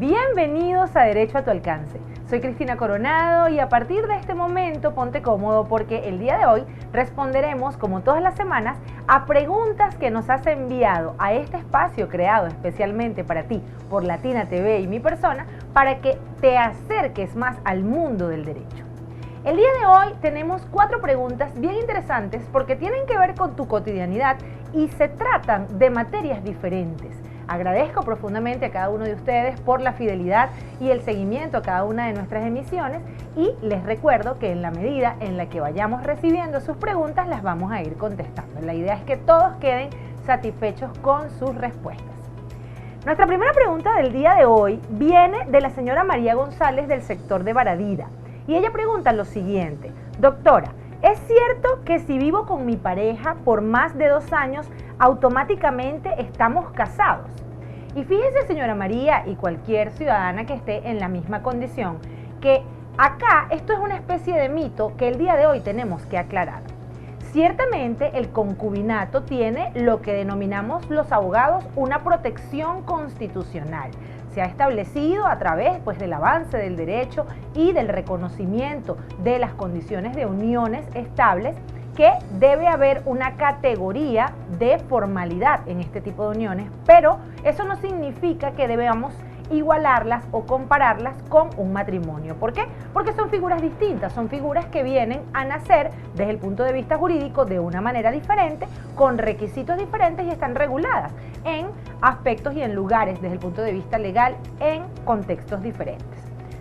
Bienvenidos a Derecho a tu Alcance. Soy Cristina Coronado y a partir de este momento ponte cómodo porque el día de hoy responderemos, como todas las semanas, a preguntas que nos has enviado a este espacio creado especialmente para ti por Latina TV y mi persona para que te acerques más al mundo del derecho. El día de hoy tenemos 4 preguntas bien interesantes porque tienen que ver con tu cotidianidad y se tratan de materias diferentes. Agradezco profundamente a cada uno de ustedes por la fidelidad y el seguimiento a cada una de nuestras emisiones y les recuerdo que en la medida en la que vayamos recibiendo sus preguntas las vamos a ir contestando. La idea es que todos queden satisfechos con sus respuestas. Nuestra primera pregunta del día de hoy viene de la señora María González del sector de Baradira y ella pregunta lo siguiente: doctora, ¿es cierto que si vivo con mi pareja por más de 2 años automáticamente estamos casados? Y fíjese, señora María, y cualquier ciudadana que esté en la misma condición, que acá esto es una especie de mito que el día de hoy tenemos que aclarar. Ciertamente el concubinato tiene lo que denominamos los abogados una protección constitucional. Se ha establecido a través del avance del derecho y del reconocimiento de las condiciones de uniones estables que debe haber una categoría de formalidad en este tipo de uniones, pero eso no significa que debamos igualarlas o compararlas con un matrimonio. ¿Por qué? Porque son figuras distintas, son figuras que vienen a nacer desde el punto de vista jurídico de una manera diferente, con requisitos diferentes y están reguladas en aspectos y en lugares desde el punto de vista legal en contextos diferentes.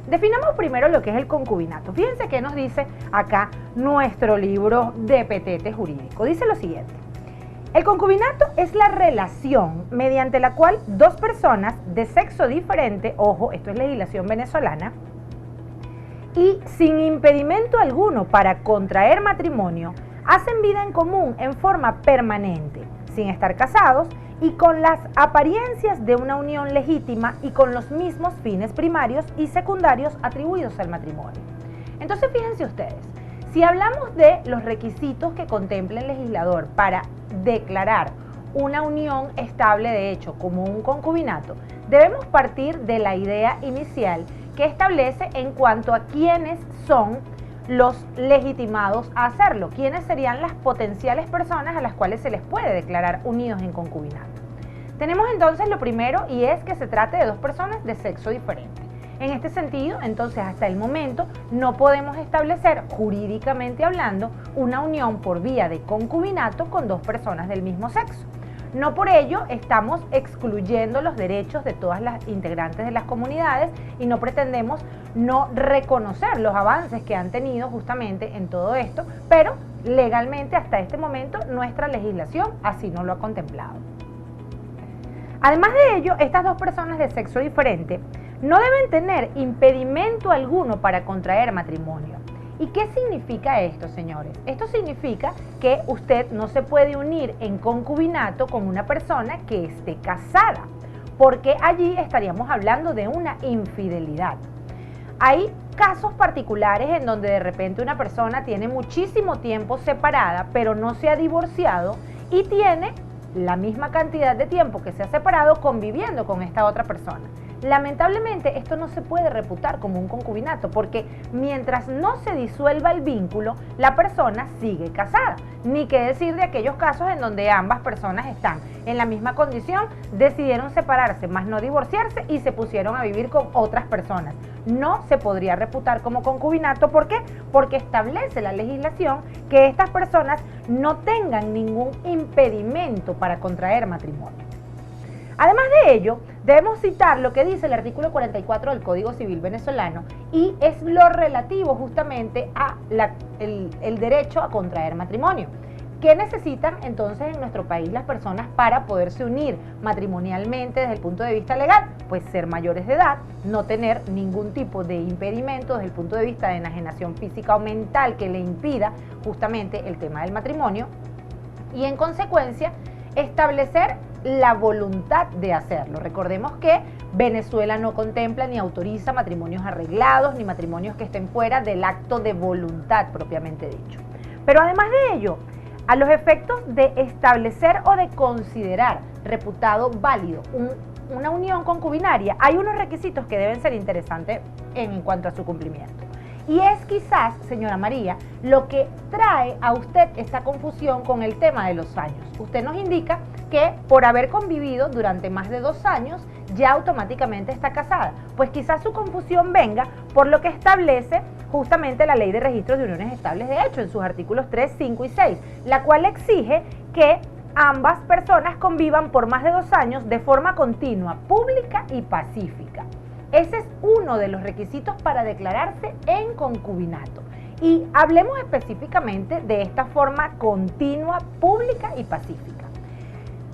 Definamos primero lo que es el concubinato. Fíjense que nos dice acá nuestro libro de petete jurídico. Dice lo siguiente: el concubinato es la relación mediante la cual 2 personas de sexo diferente, ojo, esto es legislación venezolana, y sin impedimento alguno para contraer matrimonio, hacen vida en común en forma permanente, sin estar casados y con las apariencias de una unión legítima y con los mismos fines primarios y secundarios atribuidos al matrimonio. Entonces, fíjense ustedes, si hablamos de los requisitos que contempla el legislador para declarar una unión estable de hecho como un concubinato, debemos partir de la idea inicial que establece en cuanto a quiénes son los legitimados a hacerlo, quiénes serían las potenciales personas a las cuales se les puede declarar unidos en concubinato. Tenemos entonces lo primero y es que se trate de 2 personas de sexo diferente. En este sentido, entonces, hasta el momento no podemos establecer, jurídicamente hablando, una unión por vía de concubinato con 2 personas del mismo sexo. No por ello estamos excluyendo los derechos de todas las integrantes de las comunidades y no pretendemos no reconocer los avances que han tenido justamente en todo esto, pero legalmente hasta este momento nuestra legislación así no lo ha contemplado. Además de ello, estas 2 personas de sexo diferente no deben tener impedimento alguno para contraer matrimonio. ¿Y qué significa esto, señores? Esto significa que usted no se puede unir en concubinato con una persona que esté casada, porque allí estaríamos hablando de una infidelidad. Hay casos particulares en donde de repente una persona tiene muchísimo tiempo separada, pero no se ha divorciado y tiene la misma cantidad de tiempo que se ha separado conviviendo con esta otra persona. Lamentablemente esto no se puede reputar como un concubinato porque mientras no se disuelva el vínculo, la persona sigue casada. Ni qué decir de aquellos casos en donde ambas personas están en la misma condición, decidieron separarse, más no divorciarse y se pusieron a vivir con otras personas. No se podría reputar como concubinato. ¿Por qué? Porque establece la legislación que estas personas no tengan ningún impedimento para contraer matrimonio. Además de ello, debemos citar lo que dice el artículo 44 del Código Civil venezolano y es lo relativo justamente a el derecho a contraer matrimonio. ¿Qué necesitan entonces en nuestro país las personas para poderse unir matrimonialmente desde el punto de vista legal? Pues ser mayores de edad, no tener ningún tipo de impedimento desde el punto de vista de enajenación física o mental que le impida justamente el tema del matrimonio y en consecuencia establecer la voluntad de hacerlo. Recordemos que Venezuela no contempla ni autoriza matrimonios arreglados ni matrimonios que estén fuera del acto de voluntad propiamente dicho. Pero además de ello, a los efectos de establecer o de considerar reputado válido un una unión concubinaria, hay unos requisitos que deben ser interesantes en cuanto a su cumplimiento. Y es quizás, señora María, lo que trae a usted esta confusión con el tema de los años. Usted nos indica que por haber convivido durante más de 2 años, ya automáticamente está casada. Pues quizás su confusión venga por lo que establece justamente la Ley de Registros de Uniones Estables de Hecho en sus artículos 3, 5 y 6, la cual exige que ambas personas convivan por más de 2 años de forma continua, pública y pacífica. Ese es uno de los requisitos para declararse en concubinato. Y hablemos específicamente de esta forma continua, pública y pacífica.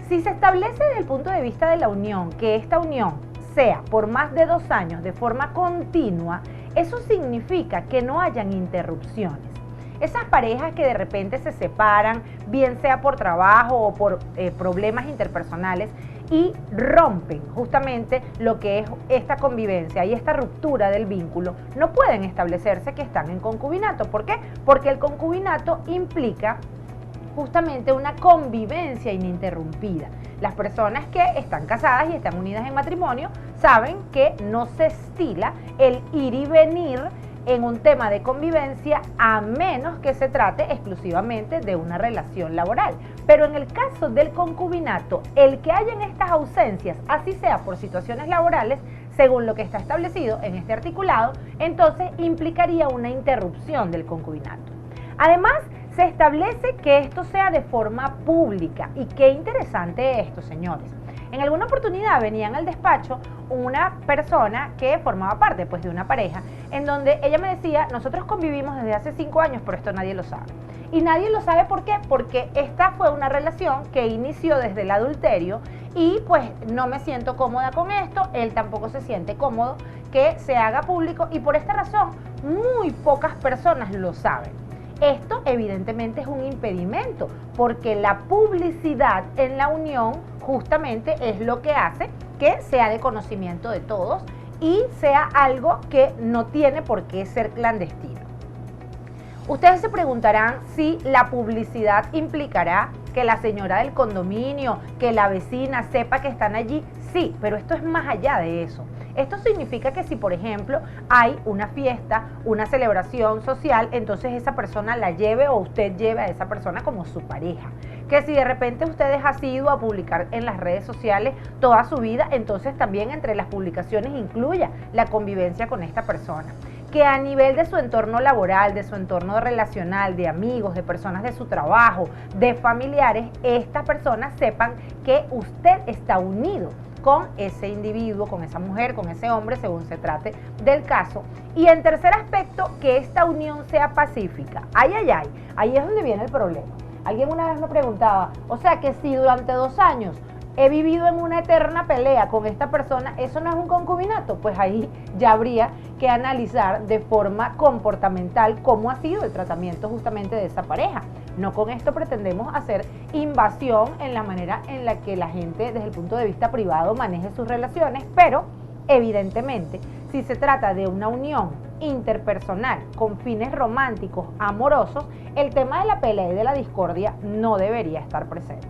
Si se establece desde el punto de vista de la unión que esta unión sea por más de 2 años de forma continua, eso significa que no hayan interrupciones. Esas parejas que de repente se separan, bien sea por trabajo o por problemas interpersonales, y rompen justamente lo que es esta convivencia y esta ruptura del vínculo, no pueden establecerse que están en concubinato. ¿Por qué? Porque el concubinato implica justamente una convivencia ininterrumpida. Las personas que están casadas y están unidas en matrimonio saben que no se estila el ir y venir en un tema de convivencia a menos que se trate exclusivamente de una relación laboral. Pero en el caso del concubinato, el que hayan estas ausencias, así sea por situaciones laborales, según lo que está establecido en este articulado, entonces implicaría una interrupción del concubinato. Además, se establece que esto sea de forma pública. Y qué interesante esto, señores. En alguna oportunidad venían al despacho una persona que formaba parte pues de una pareja, en donde ella me decía, nosotros convivimos desde hace 5 años, pero esto nadie lo sabe. Y nadie lo sabe, ¿por qué? Porque esta fue una relación que inició desde el adulterio y pues no me siento cómoda con esto, él tampoco se siente cómodo que se haga público y por esta razón muy pocas personas lo saben. Esto evidentemente es un impedimento porque la publicidad en la unión justamente es lo que hace que sea de conocimiento de todos y sea algo que no tiene por qué ser clandestino. Ustedes se preguntarán si la publicidad implicará que la señora del condominio, que la vecina sepa que están allí. Sí, pero esto es más allá de eso. Esto significa que si, por ejemplo, hay una fiesta, una celebración social, entonces esa persona la lleve o usted lleve a esa persona como su pareja. Que si de repente ustedes han ido a publicar en las redes sociales toda su vida, entonces también entre las publicaciones incluya la convivencia con esta persona. Que a nivel de su entorno laboral, de su entorno relacional, de amigos, de personas de su trabajo, de familiares, estas personas sepan que usted está unido con ese individuo, con esa mujer, con ese hombre, según se trate del caso. Y en tercer aspecto, que esta unión sea pacífica. Ay, ahí es donde viene el problema. Alguien una vez me preguntaba, o sea que si durante 2 años he vivido en una eterna pelea con esta persona, ¿eso no es un concubinato? Pues ahí ya habría que analizar de forma comportamental cómo ha sido el tratamiento justamente de esa pareja. No con esto pretendemos hacer invasión en la manera en la que la gente desde el punto de vista privado maneje sus relaciones, pero evidentemente si se trata de una unión interpersonal con fines románticos, amorosos, el tema de la pelea y de la discordia no debería estar presente.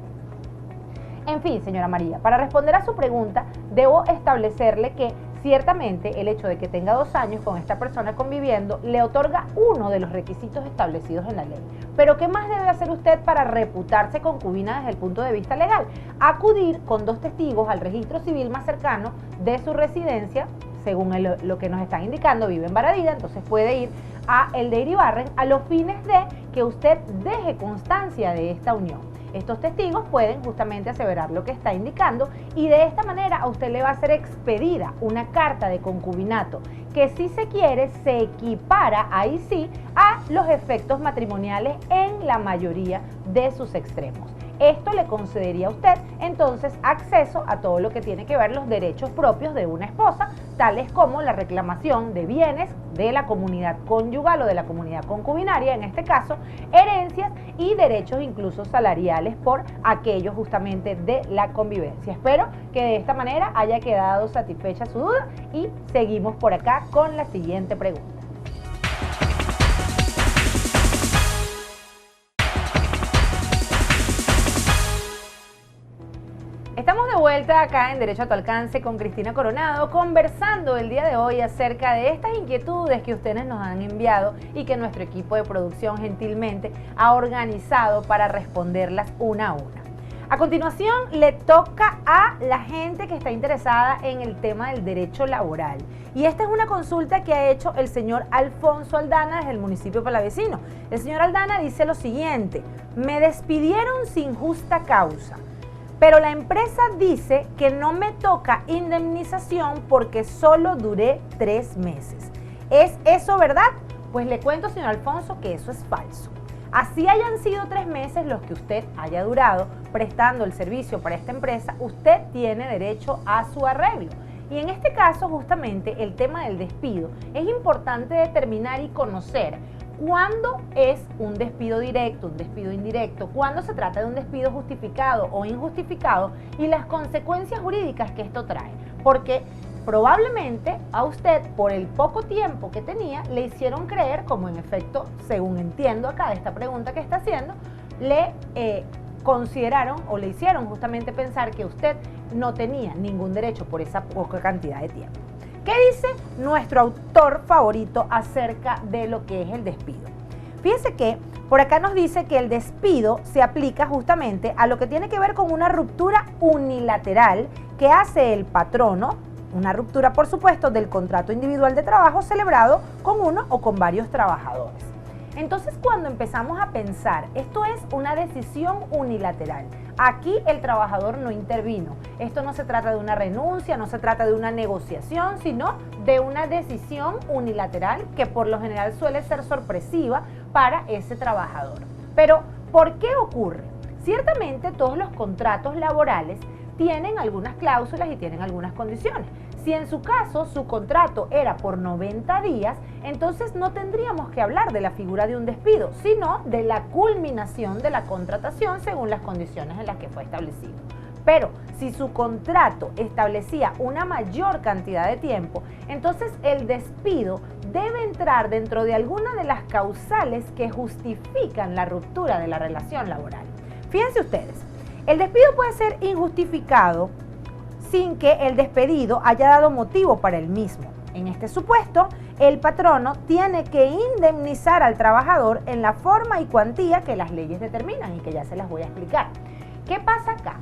En fin, señora María, para responder a su pregunta, debo establecerle que ciertamente el hecho de que tenga 2 años con esta persona conviviendo le otorga uno de los requisitos establecidos en la ley. Pero ¿qué más debe hacer usted para reputarse concubina desde el punto de vista legal? Acudir con 2 testigos al registro civil más cercano de su residencia, según lo que nos están indicando, vive en Baradilla, entonces puede ir a el de Iribarren a los fines de que usted deje constancia de esta unión. Estos testigos pueden justamente aseverar lo que está indicando y de esta manera a usted le va a ser expedida una carta de concubinato que si se quiere se equipara ahí sí a los efectos matrimoniales en la mayoría de sus extremos. Esto le concedería a usted entonces acceso a todo lo que tiene que ver los derechos propios de una esposa, tales como la reclamación de bienes de la comunidad conyugal o de la comunidad concubinaria, en este caso, herencias y derechos incluso salariales por aquellos justamente de la convivencia. Espero que de esta manera haya quedado satisfecha su duda y seguimos por acá con la siguiente pregunta. Estamos de vuelta vuelta acá en Derecho a tu Alcance con Cristina Coronado, conversando el día de hoy acerca de estas inquietudes que ustedes nos han enviado y que nuestro equipo de producción gentilmente ha organizado para responderlas una a una. A continuación le toca a la gente que está interesada en el tema del derecho laboral. Y esta es una consulta que ha hecho el señor Alfonso Aldana desde el municipio palavecino. El señor Aldana dice lo siguiente: me despidieron sin justa causa, pero la empresa dice que no me toca indemnización porque solo duré 3 meses. ¿Es eso verdad? Pues le cuento, señor Alfonso, que eso es falso. Así hayan sido 3 meses los que usted haya durado prestando el servicio para esta empresa, usted tiene derecho a su arreglo. Y en este caso, justamente, el tema del despido, es importante determinar y conocer cuándo es un despido directo, un despido indirecto, cuándo se trata de un despido justificado o injustificado y las consecuencias jurídicas que esto trae. Porque probablemente a usted, por el poco tiempo que tenía, le hicieron creer, como en efecto, según entiendo acá de esta pregunta que está haciendo, le consideraron o le hicieron justamente pensar que usted no tenía ningún derecho por esa poca cantidad de tiempo. ¿Qué dice nuestro autor favorito acerca de lo que es el despido? Fíjese que por acá nos dice que el despido se aplica justamente a lo que tiene que ver con una ruptura unilateral que hace el patrono, una ruptura, por supuesto, del contrato individual de trabajo celebrado con uno o con varios trabajadores. Entonces, cuando empezamos a pensar, esto es una decisión unilateral. Aquí el trabajador no intervino. Esto no se trata de una renuncia, no se trata de una negociación, sino de una decisión unilateral que por lo general suele ser sorpresiva para ese trabajador. Pero, ¿por qué ocurre? Ciertamente todos los contratos laborales tienen algunas cláusulas y tienen algunas condiciones. Si en su caso su contrato era por 90 días, entonces no tendríamos que hablar de la figura de un despido, sino de la culminación de la contratación según las condiciones en las que fue establecido. Pero si su contrato establecía una mayor cantidad de tiempo, entonces el despido debe entrar dentro de alguna de las causales que justifican la ruptura de la relación laboral. Fíjense ustedes, el despido puede ser injustificado sin que el despedido haya dado motivo para el mismo. En este supuesto, el patrono tiene que indemnizar al trabajador en la forma y cuantía que las leyes determinan y que ya se las voy a explicar. ¿Qué pasa acá?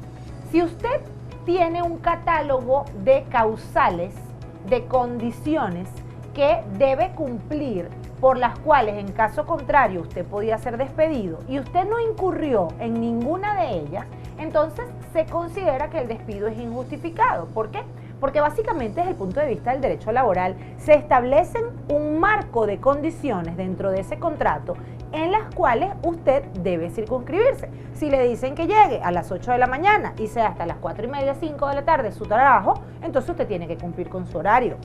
Si usted tiene un catálogo de causales, de condiciones que debe cumplir, por las cuales en caso contrario usted podía ser despedido y usted no incurrió en ninguna de ellas, entonces se considera que el despido es injustificado. ¿Por qué? Porque básicamente desde el punto de vista del derecho laboral se establecen un marco de condiciones dentro de ese contrato en las cuales usted debe circunscribirse. Si le dicen que llegue a las 8 de la mañana y sea hasta las 4:30, 5 de la tarde su trabajo, entonces usted tiene que cumplir con su horario.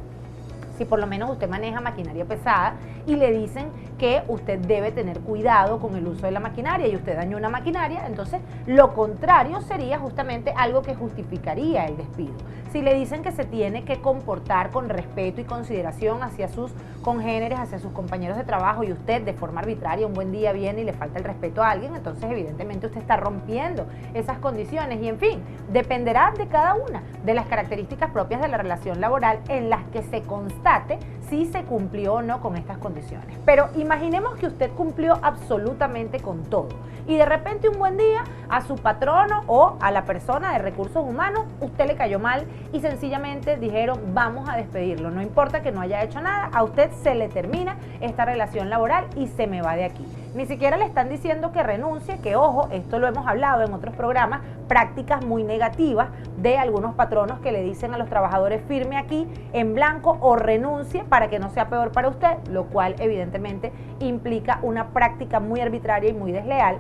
Si por lo menos usted maneja maquinaria pesada y le dicen que usted debe tener cuidado con el uso de la maquinaria y usted dañó una maquinaria, entonces lo contrario sería justamente algo que justificaría el despido. Si le dicen que se tiene que comportar con respeto y consideración hacia sus congéneres, hacia sus compañeros de trabajo y usted de forma arbitraria un buen día viene y le falta el respeto a alguien, entonces evidentemente usted está rompiendo esas condiciones y en fin, dependerá de cada una de las características propias de la relación laboral en las que se constate si se cumplió o no con estas condiciones. Pero imaginemos que usted cumplió absolutamente con todo y de repente un buen día a su patrono o a la persona de recursos humanos usted le cayó mal y sencillamente dijeron vamos a despedirlo, no importa que no haya hecho nada, a usted se le termina esta relación laboral y se me va de aquí. Ni siquiera le están diciendo que renuncie, que ojo, esto lo hemos hablado en otros programas, prácticas muy negativas de algunos patronos que le dicen a los trabajadores firme aquí en blanco o renuncie para que no sea peor para usted, lo cual evidentemente implica una práctica muy arbitraria y muy desleal.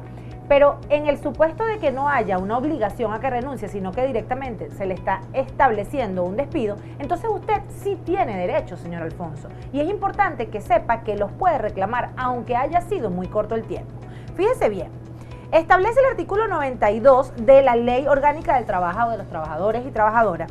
Pero en el supuesto de que no haya una obligación a que renuncie, sino que directamente se le está estableciendo un despido, entonces usted sí tiene derecho, señor Alfonso. Y es importante que sepa que los puede reclamar, aunque haya sido muy corto el tiempo. Fíjese bien, establece el artículo 92 de la Ley Orgánica del Trabajo de los Trabajadores y Trabajadoras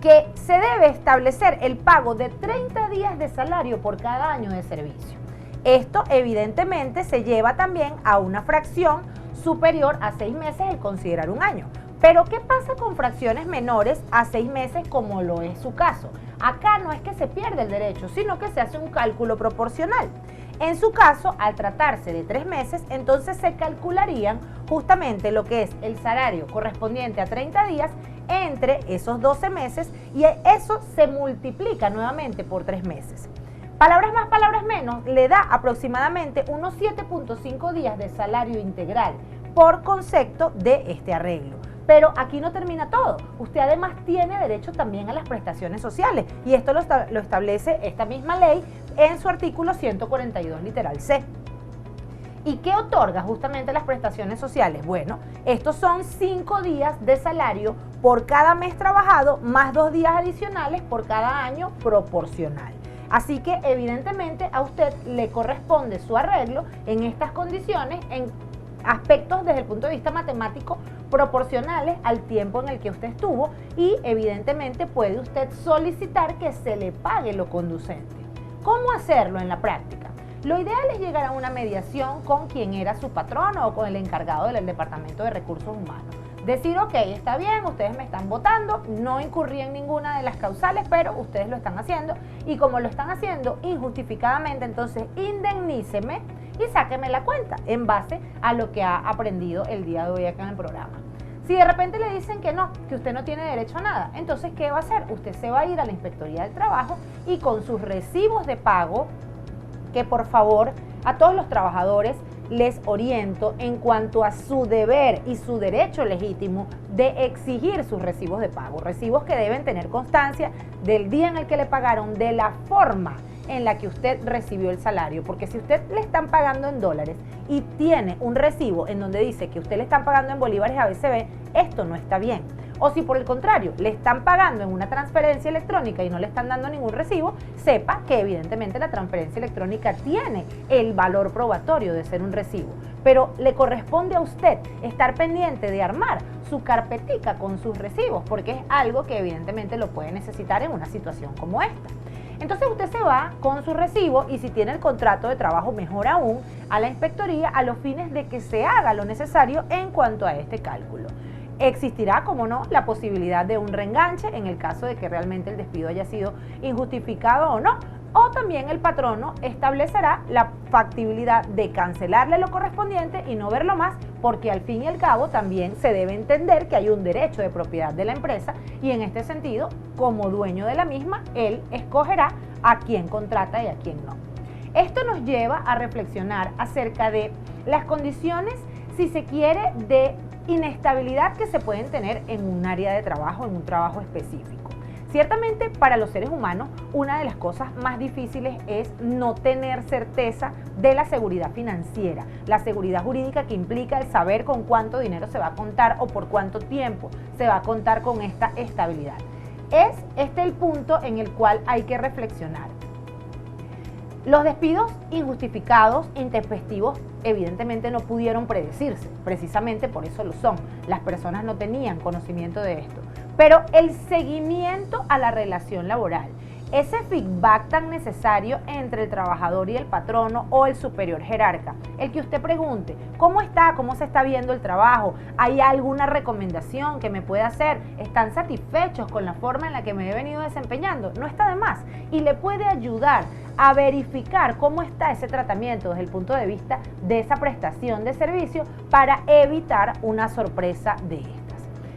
que se debe establecer el pago de 30 días de salario por cada año de servicio. Esto evidentemente se lleva también a una fracción superior a 6 meses el considerar un año. Pero ¿qué pasa con fracciones menores a 6 meses como lo es su caso? Acá no es que se pierde el derecho, sino que se hace un cálculo proporcional. En su caso, al tratarse de 3 meses, entonces se calcularían justamente lo que es el salario correspondiente a 30 días entre esos 12 meses y eso se multiplica nuevamente por 3 meses. Palabras más, palabras menos, le da aproximadamente unos 7.5 días de salario integral por concepto de este arreglo. Pero aquí no termina todo. Usted además tiene derecho también a las prestaciones sociales y esto lo establece esta misma ley en su artículo 142 literal C. ¿Y qué otorga justamente las prestaciones sociales? Bueno, estos son 5 días de salario por cada mes trabajado más 2 días adicionales por cada año proporcional. Así que evidentemente a usted le corresponde su arreglo en estas condiciones, en aspectos desde el punto de vista matemático proporcionales al tiempo en el que usted estuvo y evidentemente puede usted solicitar que se le pague lo conducente. ¿Cómo hacerlo en la práctica? Lo ideal es llegar a una mediación con quien era su patrono o con el encargado del Departamento de Recursos Humanos. Decir, ok, está bien, ustedes me están votando, no incurrí en ninguna de las causales, pero ustedes lo están haciendo y como lo están haciendo injustificadamente, entonces indemníceme y sáqueme la cuenta en base a lo que ha aprendido el día de hoy acá en el programa. Si de repente le dicen que no, que usted no tiene derecho a nada, entonces ¿qué va a hacer? Usted se va a ir a la Inspectoría del Trabajo y con sus recibos de pago, que por favor a todos los trabajadores les oriento en cuanto a su deber y su derecho legítimo de exigir sus recibos de pago, recibos que deben tener constancia del día en el que le pagaron, de la forma en la que usted recibió el salario, porque si usted le están pagando en dólares y tiene un recibo en donde dice que usted le están pagando en bolívares ABCB, esto no está bien. O si por el contrario le están pagando en una transferencia electrónica y no le están dando ningún recibo, sepa que evidentemente la transferencia electrónica tiene el valor probatorio de ser un recibo. Pero le corresponde a usted estar pendiente de armar su carpetica con sus recibos, porque es algo que evidentemente lo puede necesitar en una situación como esta. Entonces usted se va con su recibo y si tiene el contrato de trabajo, mejor aún, a la inspectoría a los fines de que se haga lo necesario en cuanto a este cálculo. Existirá, como no, la posibilidad de un reenganche en el caso de que realmente el despido haya sido injustificado o no, o también el patrono establecerá la factibilidad de cancelarle lo correspondiente y no verlo más, porque al fin y al cabo también se debe entender que hay un derecho de propiedad de la empresa y en este sentido, como dueño de la misma, él escogerá a quién contrata y a quién no. Esto nos lleva a reflexionar acerca de las condiciones, si se quiere, de inestabilidad que se pueden tener en un área de trabajo, en un trabajo específico. Ciertamente para los seres humanos una de las cosas más difíciles es no tener certeza de la seguridad financiera, la seguridad jurídica que implica el saber con cuánto dinero se va a contar o por cuánto tiempo se va a contar con esta estabilidad. Es este el punto en el cual hay que reflexionar. Los despidos injustificados, intempestivos, evidentemente no pudieron predecirse, precisamente por eso lo son. Las personas no tenían conocimiento de esto. Pero el seguimiento a la relación laboral, ese feedback tan necesario entre el trabajador y el patrono o el superior jerarca, el que usted pregunte, ¿cómo está? ¿Cómo se está viendo el trabajo? ¿Hay alguna recomendación que me pueda hacer? ¿Están satisfechos con la forma en la que me he venido desempeñando? No está de más y le puede ayudar a verificar cómo está ese tratamiento desde el punto de vista de esa prestación de servicio para evitar una sorpresa de estas.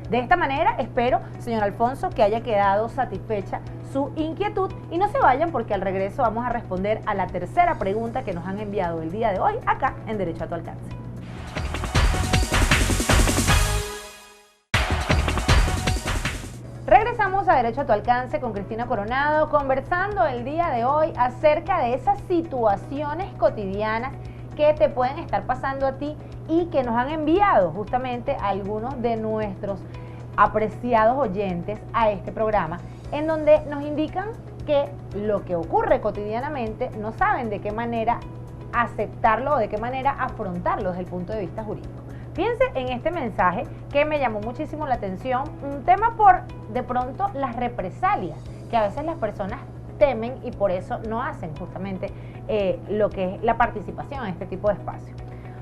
De esta manera, espero, señor Alfonso, que haya quedado satisfecha su inquietud y no se vayan porque al regreso vamos a responder a la tercera pregunta que nos han enviado el día de hoy acá en Derecho a tu Alcance. Regresamos a Derecho a tu Alcance con Cristina Coronado, conversando el día de hoy acerca de esas situaciones cotidianas que te pueden estar pasando a ti y que nos han enviado justamente algunos de nuestros apreciados oyentes a este programa, en donde nos indican que lo que ocurre cotidianamente no saben de qué manera aceptarlo o de qué manera afrontarlo desde el punto de vista jurídico. Fíjense en este mensaje que me llamó muchísimo la atención, un tema por de pronto las represalias que a veces las personas temen y por eso no hacen justamente lo que es la participación en este tipo de espacios.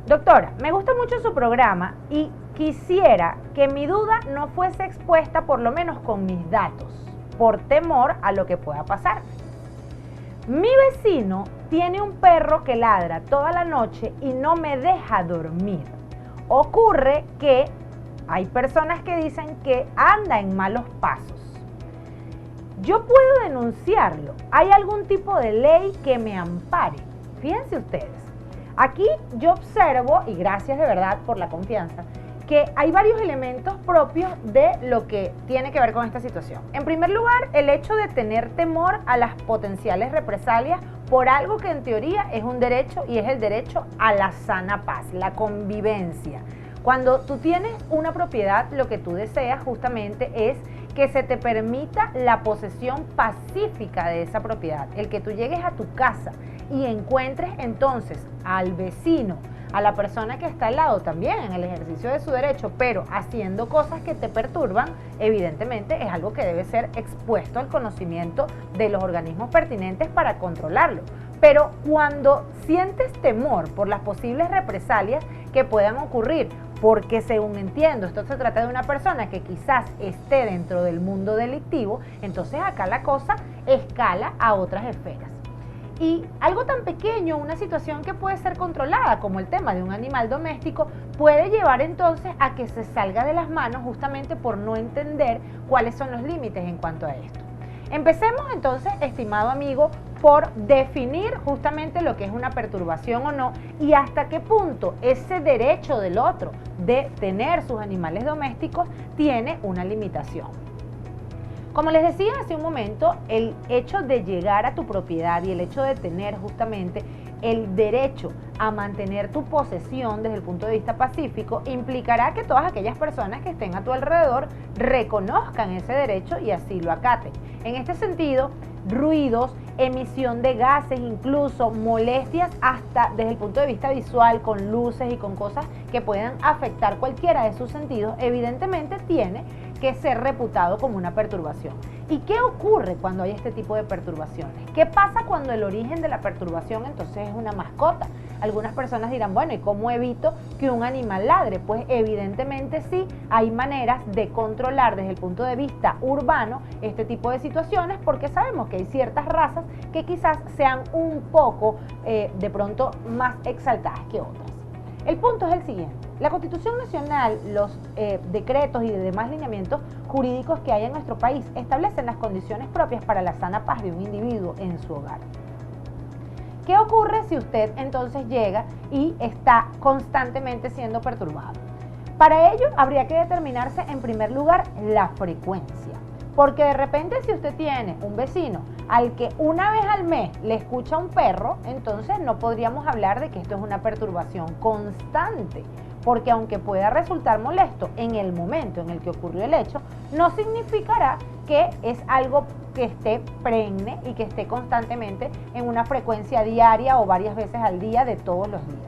Doctora, me gusta mucho su programa y quisiera que mi duda no fuese expuesta por lo menos con mis datos, por temor a lo que pueda pasar. Mi vecino tiene un perro que ladra toda la noche y no me deja dormir. Ocurre que hay personas que dicen que anda en malos pasos. Yo puedo denunciarlo. ¿Hay algún tipo de ley que me ampare? Fíjense ustedes. Aquí yo observo, y gracias de verdad por la confianza, que hay varios elementos propios de lo que tiene que ver con esta situación. En primer lugar, el hecho de tener temor a las potenciales represalias por algo que en teoría es un derecho, y es el derecho a la sana paz, la convivencia. Cuando tú tienes una propiedad, lo que tú deseas justamente es que se te permita la posesión pacífica de esa propiedad, el que tú llegues a tu casa y encuentres entonces al vecino, a la persona que está al lado también en el ejercicio de su derecho, pero haciendo cosas que te perturban, evidentemente es algo que debe ser expuesto al conocimiento de los organismos pertinentes para controlarlo. Pero cuando sientes temor por las posibles represalias que puedan ocurrir, porque según entiendo, esto se trata de una persona que quizás esté dentro del mundo delictivo, entonces acá la cosa escala a otras esferas. Y algo tan pequeño, una situación que puede ser controlada como el tema de un animal doméstico, puede llevar entonces a que se salga de las manos justamente por no entender cuáles son los límites en cuanto a esto. Empecemos entonces, estimado amigo, por definir justamente lo que es una perturbación o no y hasta qué punto ese derecho del otro de tener sus animales domésticos tiene una limitación. Como les decía hace un momento, el hecho de llegar a tu propiedad y el hecho de tener justamente el derecho a mantener tu posesión desde el punto de vista pacífico implicará que todas aquellas personas que estén a tu alrededor reconozcan ese derecho y así lo acaten. En este sentido, ruidos, emisión de gases, incluso molestias hasta desde el punto de vista visual, con luces y con cosas que puedan afectar cualquiera de sus sentidos, evidentemente tiene que ser reputado como una perturbación. ¿Y qué ocurre cuando hay este tipo de perturbaciones? ¿Qué pasa cuando el origen de la perturbación entonces es una mascota? Algunas personas dirán, bueno, ¿y cómo evito que un animal ladre? Pues evidentemente sí, hay maneras de controlar desde el punto de vista urbano este tipo de situaciones, porque sabemos que hay ciertas razas que quizás sean un poco de pronto más exaltadas que otras. El punto es el siguiente. La Constitución Nacional, los decretos y demás lineamientos jurídicos que hay en nuestro país establecen las condiciones propias para la sana paz de un individuo en su hogar. ¿Qué ocurre si usted entonces llega y está constantemente siendo perturbado? Para ello habría que determinarse en primer lugar la frecuencia. Porque de repente si usted tiene un vecino al que una vez al mes le escucha un perro, entonces no podríamos hablar de que esto es una perturbación constante. Porque aunque pueda resultar molesto en el momento en el que ocurrió el hecho, no significará que es algo que esté perenne y que esté constantemente en una frecuencia diaria o varias veces al día de todos los días.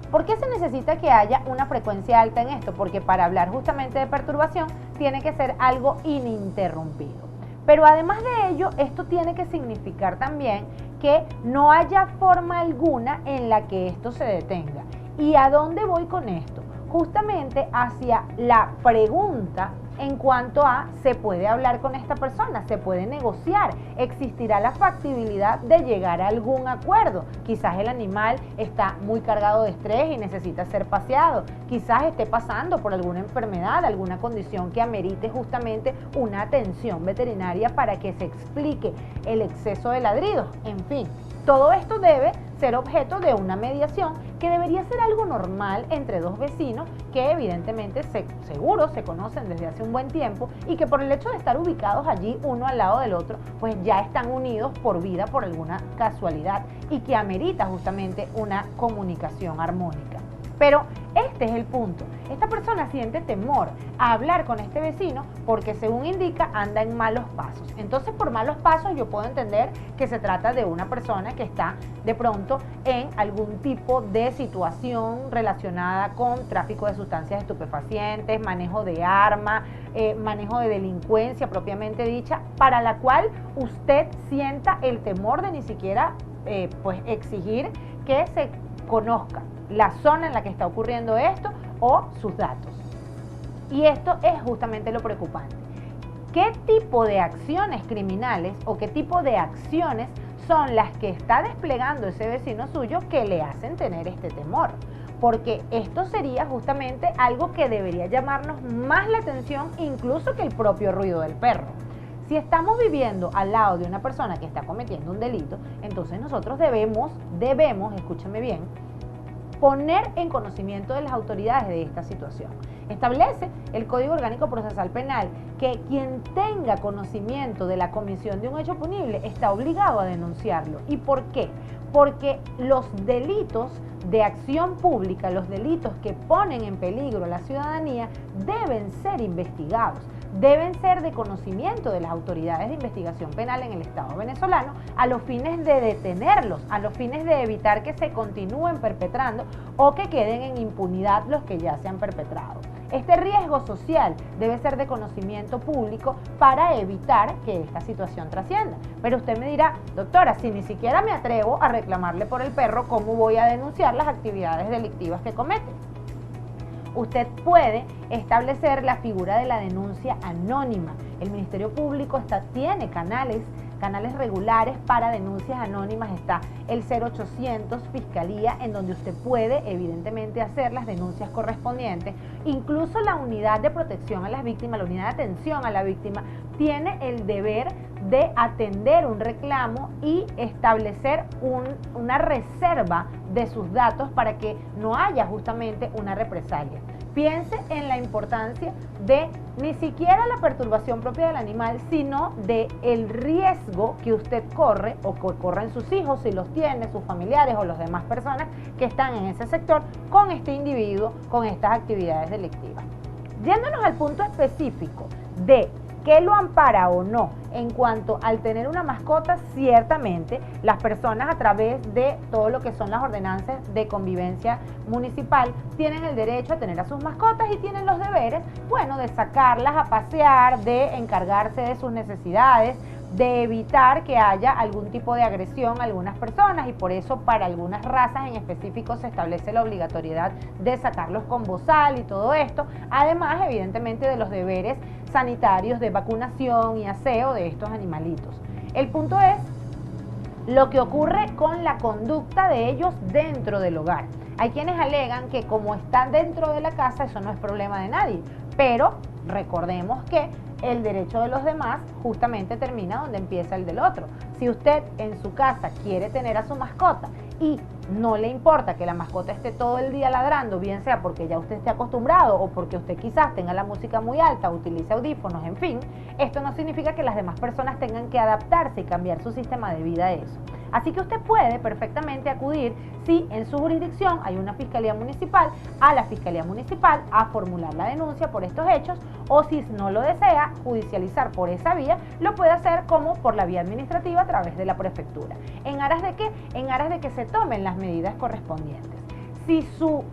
¿Por qué se necesita que haya una frecuencia alta en esto? Porque para hablar justamente de perturbación tiene que ser algo ininterrumpido. Pero además de ello, esto tiene que significar también que no haya forma alguna en la que esto se detenga. ¿Y a dónde voy con esto? Justamente hacia la pregunta en cuanto a ¿se puede hablar con esta persona? ¿Se puede negociar? ¿Existirá la factibilidad de llegar a algún acuerdo? Quizás el animal está muy cargado de estrés y necesita ser paseado. Quizás esté pasando por alguna enfermedad, alguna condición que amerite justamente una atención veterinaria para que se explique el exceso de ladridos. En fin, todo esto debe ser objeto de una mediación que debería ser algo normal entre dos vecinos que evidentemente seguro se conocen desde hace un buen tiempo y que por el hecho de estar ubicados allí uno al lado del otro, pues ya están unidos por vida, por alguna casualidad y que amerita justamente una comunicación armónica. Pero este es el punto. Esta persona siente temor a hablar con este vecino porque según indica anda en malos pasos. Entonces por malos pasos yo puedo entender que se trata de una persona que está de pronto en algún tipo de situación relacionada con tráfico de sustancias estupefacientes, manejo de armas, manejo de delincuencia propiamente dicha, para la cual usted sienta el temor de ni siquiera pues exigir que se conozca la zona en la que está ocurriendo esto o sus datos. Y esto es justamente lo preocupante. ¿Qué tipo de acciones criminales o qué tipo de acciones son las que está desplegando ese vecino suyo que le hacen tener este temor? Porque esto sería justamente algo que debería llamarnos más la atención incluso que el propio ruido del perro. Si estamos viviendo al lado de una persona que está cometiendo un delito, entonces nosotros debemos, escúchame bien, poner en conocimiento de las autoridades de esta situación. Establece el Código Orgánico Procesal Penal que quien tenga conocimiento de la comisión de un hecho punible está obligado a denunciarlo. ¿Y por qué? Porque los delitos de acción pública, los delitos que ponen en peligro a la ciudadanía, deben ser investigados. Deben ser de conocimiento de las autoridades de investigación penal en el Estado venezolano a los fines de detenerlos, a los fines de evitar que se continúen perpetrando o que queden en impunidad los que ya se han perpetrado. Este riesgo social debe ser de conocimiento público para evitar que esta situación trascienda. Pero usted me dirá, doctora, si ni siquiera me atrevo a reclamarle por el perro, ¿cómo voy a denunciar las actividades delictivas que comete? Usted puede establecer la figura de la denuncia anónima. El Ministerio Público tiene canales regulares para denuncias anónimas. Está el 0800 Fiscalía, en donde usted puede evidentemente hacer las denuncias correspondientes. Incluso la unidad de protección a las víctimas, la unidad de atención a la víctima, tiene el deber de atender un reclamo y establecer una reserva de sus datos para que no haya justamente una represalia. Piense en la importancia de ni siquiera la perturbación propia del animal, sino de el riesgo que usted corre o que corren sus hijos, si los tiene, sus familiares o las demás personas que están en ese sector con este individuo, con estas actividades delictivas. Yéndonos al punto específico de ¿qué lo ampara o no? En cuanto al tener una mascota, ciertamente las personas a través de todo lo que son las ordenanzas de convivencia municipal tienen el derecho a tener a sus mascotas y tienen los deberes, bueno, de sacarlas a pasear, de encargarse de sus necesidades, de evitar que haya algún tipo de agresión a algunas personas, y por eso para algunas razas en específico se establece la obligatoriedad de sacarlos con bozal y todo esto, además evidentemente de los deberes sanitarios de vacunación y aseo de estos animalitos. El punto es lo que ocurre con la conducta de ellos dentro del hogar. Hay quienes alegan que como están dentro de la casa eso no es problema de nadie, pero recordemos que el derecho de los demás justamente termina donde empieza el del otro. Si usted en su casa quiere tener a su mascota y no le importa que la mascota esté todo el día ladrando, bien sea porque ya usted esté acostumbrado o porque usted quizás tenga la música muy alta, utilice audífonos, en fin, esto no significa que las demás personas tengan que adaptarse y cambiar su sistema de vida a eso. Así que usted puede perfectamente acudir, si en su jurisdicción hay una fiscalía municipal, a la fiscalía municipal a formular la denuncia por estos hechos, o si no lo desea judicializar por esa vía, lo puede hacer como por la vía administrativa a través de la prefectura. ¿En aras de qué? En aras de que se tomen las medidas correspondientes. Si su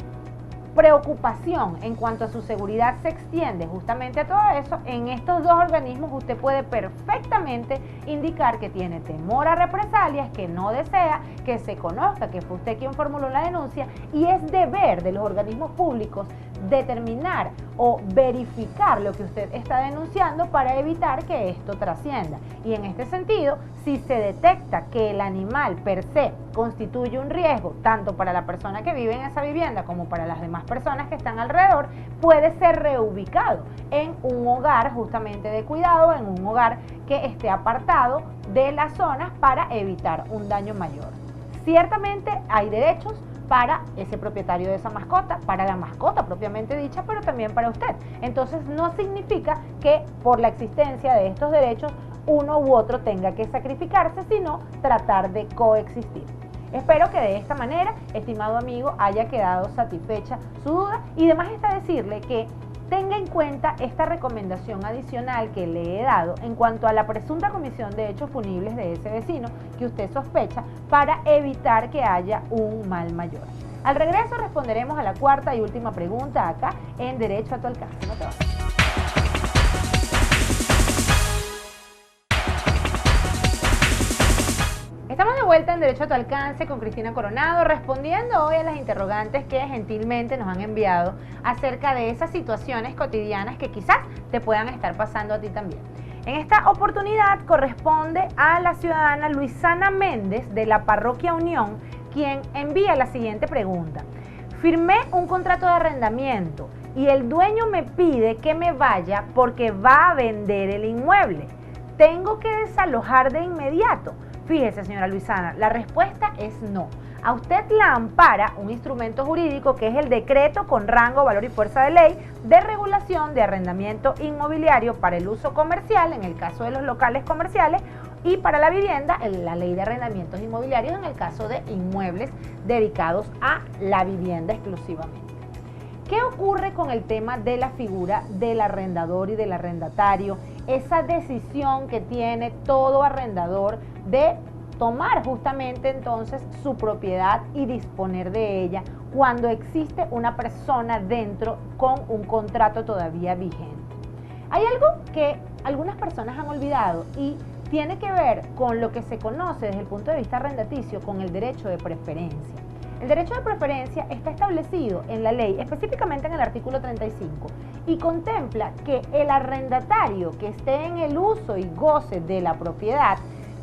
preocupación en cuanto a su seguridad se extiende justamente a todo eso, en estos dos organismos usted puede perfectamente indicar que tiene temor a represalias, que no desea que se conozca que fue usted quien formuló la denuncia, y es deber de los organismos públicos determinar o verificar lo que usted está denunciando para evitar que esto trascienda. Y en este sentido, si se detecta que el animal per se constituye un riesgo tanto para la persona que vive en esa vivienda como para las demás personas que están alrededor, puede ser reubicado en un hogar justamente de cuidado, en un hogar que esté apartado de las zonas para evitar un daño mayor. Ciertamente hay derechos para ese propietario de esa mascota, para la mascota propiamente dicha, pero también para usted. Entonces no significa que por la existencia de estos derechos uno u otro tenga que sacrificarse, sino tratar de coexistir. Espero que de esta manera, estimado amigo, haya quedado satisfecha su duda, y además está decirle que tenga en cuenta esta recomendación adicional que le he dado en cuanto a la presunta comisión de hechos punibles de ese vecino que usted sospecha, para evitar que haya un mal mayor. Al regreso responderemos a la cuarta y última pregunta acá en Derecho a tu Alcance. No te vayas. Estamos de vuelta en Derecho a tu Alcance con Cristina Coronado, respondiendo hoy a las interrogantes que gentilmente nos han enviado acerca de esas situaciones cotidianas que quizás te puedan estar pasando a ti también. En esta oportunidad corresponde a la ciudadana Luisana Méndez de la Parroquia Unión, quien envía la siguiente pregunta. Firmé un contrato de arrendamiento y el dueño me pide que me vaya porque va a vender el inmueble. ¿Tengo que desalojar de inmediato? Fíjese, señora Luisana, la respuesta es no. A usted la ampara un instrumento jurídico que es el decreto con rango, valor y fuerza de ley de regulación de arrendamiento inmobiliario para el uso comercial, en el caso de los locales comerciales, y para la vivienda, la ley de arrendamientos inmobiliarios en el caso de inmuebles dedicados a la vivienda exclusivamente. ¿Qué ocurre con el tema de la figura del arrendador y del arrendatario? Esa decisión que tiene todo arrendador de tomar justamente entonces su propiedad y disponer de ella cuando existe una persona dentro con un contrato todavía vigente. Hay algo que algunas personas han olvidado y tiene que ver con lo que se conoce desde el punto de vista arrendaticio con el derecho de preferencia. El derecho de preferencia está establecido en la ley, específicamente en el artículo 35, y contempla que el arrendatario que esté en el uso y goce de la propiedad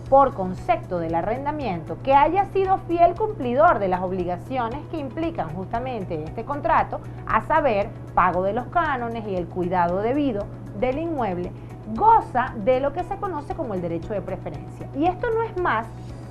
por concepto del arrendamiento, que haya sido fiel cumplidor de las obligaciones que implican justamente este contrato, a saber, pago de los cánones y el cuidado debido del inmueble, goza de lo que se conoce como el derecho de preferencia. Y esto no es más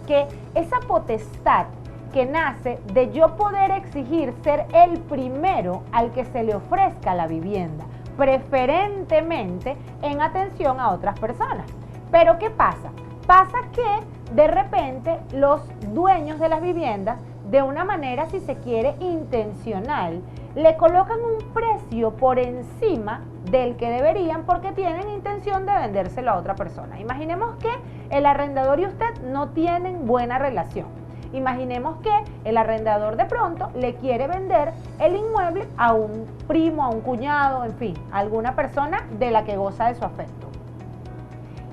que esa potestad que nace de yo poder exigir ser el primero al que se le ofrezca la vivienda, preferentemente en atención a otras personas. Pero ¿qué pasa? Pasa que de repente los dueños de las viviendas, de una manera, si se quiere, intencional, le colocan un precio por encima del que deberían porque tienen intención de vendérselo a otra persona. Imaginemos que el arrendador y usted no tienen buena relación. Imaginemos que el arrendador de pronto le quiere vender el inmueble a un primo, a un cuñado, en fin, a alguna persona de la que goza de su afecto.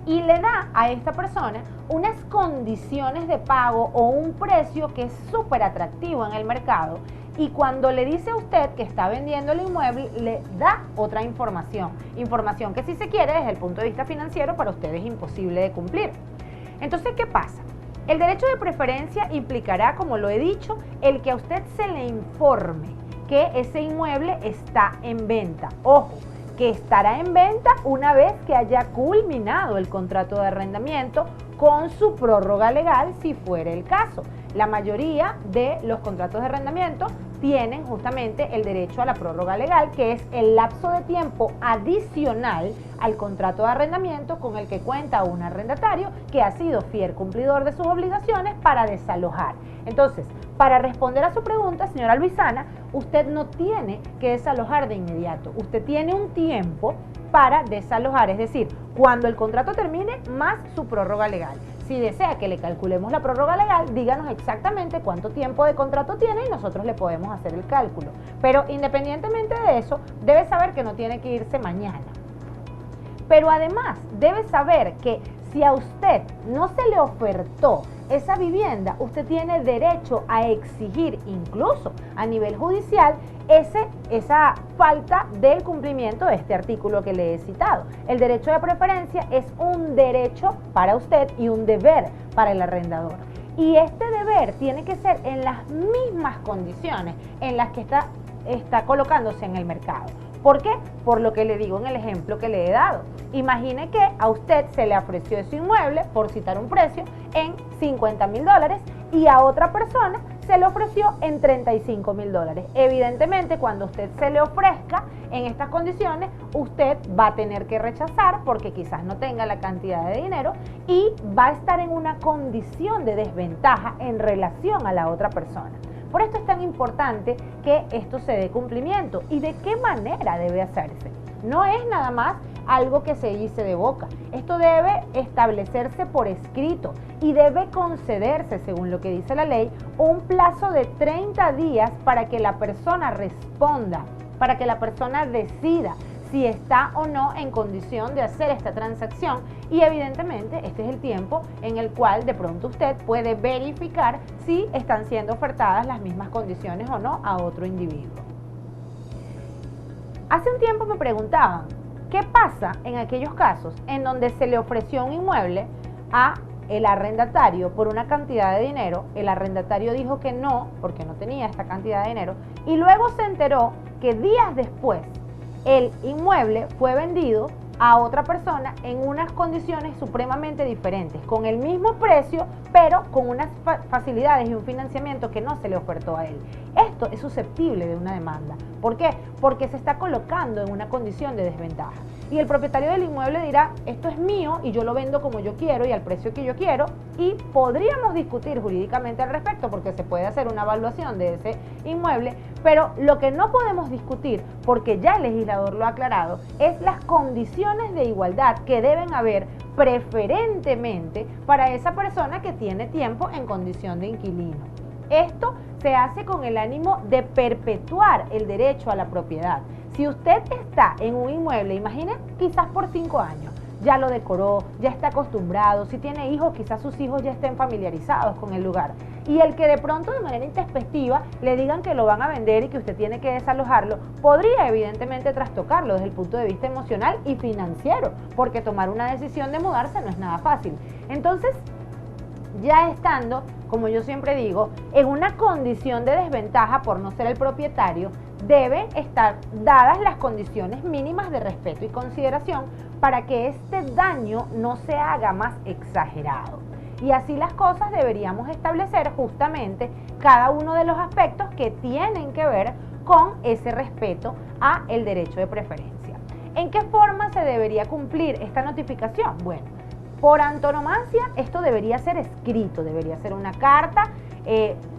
Y le da a esta persona unas condiciones de pago o un precio que es súper atractivo en el mercado, y cuando le dice a usted que está vendiendo el inmueble, le da otra información que, si se quiere, desde el punto de vista financiero para usted es imposible de cumplir. Entonces, ¿qué pasa? El derecho de preferencia implicará, como lo he dicho, el que a usted se le informe que ese inmueble está en venta. Ojo, que estará en venta una vez que haya culminado el contrato de arrendamiento con su prórroga legal, si fuera el caso. La mayoría de los contratos de arrendamiento tienen justamente el derecho a la prórroga legal, que es el lapso de tiempo adicional al contrato de arrendamiento con el que cuenta un arrendatario que ha sido fiel cumplidor de sus obligaciones para desalojar. Entonces, para responder a su pregunta, señora Luisana, usted no tiene que desalojar de inmediato. Usted tiene un tiempo para desalojar, es decir, cuando el contrato termine más su prórroga legal. Si desea que le calculemos la prórroga legal, díganos exactamente cuánto tiempo de contrato tiene y nosotros le podemos hacer el cálculo. Pero independientemente de eso, debe saber que no tiene que irse mañana. Pero además, debe saber que si a usted no se le ofertó esa vivienda, usted tiene derecho a exigir, incluso a nivel judicial, esa falta del cumplimiento de este artículo que le he citado. El derecho de preferencia es un derecho para usted y un deber para el arrendador. Y este deber tiene que ser en las mismas condiciones en las que está colocándose en el mercado. ¿Por qué? Por lo que le digo en el ejemplo que le he dado. Imagine que a usted se le ofreció ese inmueble, por citar un precio, en $50,000 y a otra persona se le ofreció en $35,000. Evidentemente, cuando usted se le ofrezca en estas condiciones, usted va a tener que rechazar porque quizás no tenga la cantidad de dinero y va a estar en una condición de desventaja en relación a la otra persona. Por esto es tan importante que esto se dé cumplimiento. ¿Y de qué manera debe hacerse? No es nada más algo que se dice de boca. Esto debe establecerse por escrito y debe concederse, según lo que dice la ley, un plazo de 30 días para que la persona responda, para que la persona decida si está o no en condición de hacer esta transacción, y evidentemente este es el tiempo en el cual de pronto usted puede verificar si están siendo ofertadas las mismas condiciones o no a otro individuo. Hace un tiempo me preguntaban, ¿qué pasa en aquellos casos en donde se le ofreció un inmueble a el arrendatario por una cantidad de dinero? El arrendatario dijo que no, porque no tenía esta cantidad de dinero, y luego se enteró que días después el inmueble fue vendido a otra persona en unas condiciones supremamente diferentes, con el mismo precio, pero con unas facilidades y un financiamiento que no se le ofertó a él. Esto es susceptible de una demanda. ¿Por qué? Porque se está colocando en una condición de desventaja. Y el propietario del inmueble dirá, esto es mío y yo lo vendo como yo quiero y al precio que yo quiero, y podríamos discutir jurídicamente al respecto porque se puede hacer una evaluación de ese inmueble, pero lo que no podemos discutir, porque ya el legislador lo ha aclarado, es las condiciones de igualdad que deben haber preferentemente para esa persona que tiene tiempo en condición de inquilino. Esto se hace con el ánimo de perpetuar el derecho a la propiedad. Si usted está en un inmueble, imaginen quizás por 5 años, ya lo decoró, ya está acostumbrado, si tiene hijos, quizás sus hijos ya estén familiarizados con el lugar, y el que de pronto de manera intempestiva le digan que lo van a vender y que usted tiene que desalojarlo, podría evidentemente trastocarlo desde el punto de vista emocional y financiero, porque tomar una decisión de mudarse no es nada fácil. Entonces, ya estando, como yo siempre digo, en una condición de desventaja por no ser el propietario, deben estar dadas las condiciones mínimas de respeto y consideración para que este daño no se haga más exagerado. Y así las cosas deberíamos establecer justamente cada uno de los aspectos que tienen que ver con ese respeto a el derecho de preferencia. ¿En qué forma se debería cumplir esta notificación? Bueno, por antonomasia, esto debería ser escrito, debería ser una carta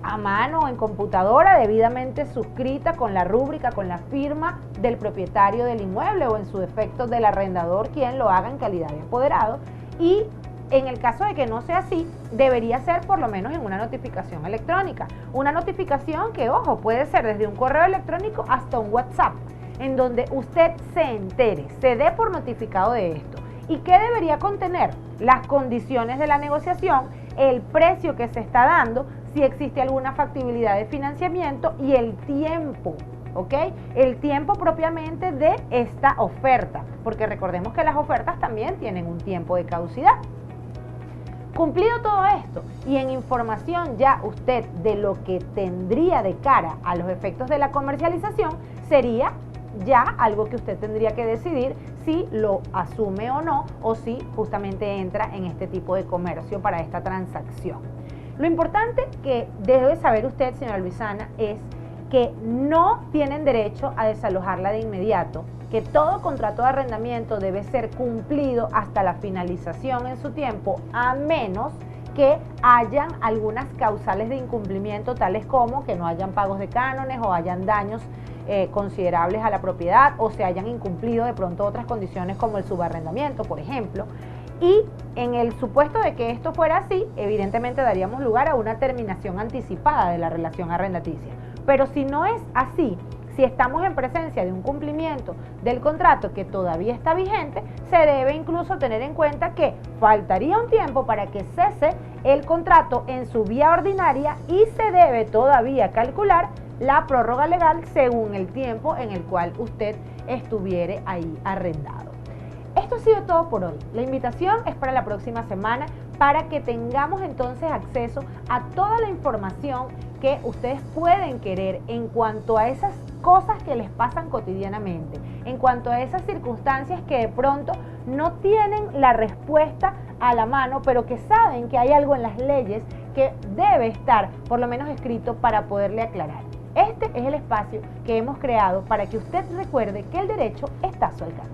a mano o en computadora, debidamente suscrita con la rúbrica, con la firma del propietario del inmueble o en su defecto del arrendador, quien lo haga en calidad de apoderado. Y en el caso de que no sea así, debería ser por lo menos en una notificación electrónica. Una notificación que, ojo, puede ser desde un correo electrónico hasta un WhatsApp, en donde usted se entere, se dé por notificado de esto. ¿Y qué debería contener? Las condiciones de la negociación, el precio que se está dando, si existe alguna factibilidad de financiamiento y el tiempo, ¿ok? El tiempo propiamente de esta oferta, porque recordemos que las ofertas también tienen un tiempo de caducidad. Cumplido todo esto y en información ya usted de lo que tendría de cara a los efectos de la comercialización, sería ya algo que usted tendría que decidir si lo asume o no, o si justamente entra en este tipo de comercio para esta transacción. Lo importante que debe saber usted, señora Luisana, es que no tienen derecho a desalojarla de inmediato, que todo contrato de arrendamiento debe ser cumplido hasta la finalización en su tiempo, a menos que hayan algunas causales de incumplimiento, tales como que no hayan pagos de cánones o hayan daños considerables a la propiedad, o se hayan incumplido de pronto otras condiciones como el subarrendamiento, por ejemplo. Y en el supuesto de que esto fuera así, evidentemente daríamos lugar a una terminación anticipada de la relación arrendaticia. Pero si no es así, si estamos en presencia de un cumplimiento del contrato que todavía está vigente, se debe incluso tener en cuenta que faltaría un tiempo para que cese el contrato en su vía ordinaria y se debe todavía calcular la prórroga legal según el tiempo en el cual usted estuviere ahí arrendado. Esto ha sido todo por hoy. La invitación es para la próxima semana para que tengamos entonces acceso a toda la información que ustedes pueden querer en cuanto a esas cosas que les pasan cotidianamente, en cuanto a esas circunstancias que de pronto no tienen la respuesta a la mano, pero que saben que hay algo en las leyes que debe estar por lo menos escrito para poderle aclarar. Este es el espacio que hemos creado para que usted recuerde que el derecho está a su alcance.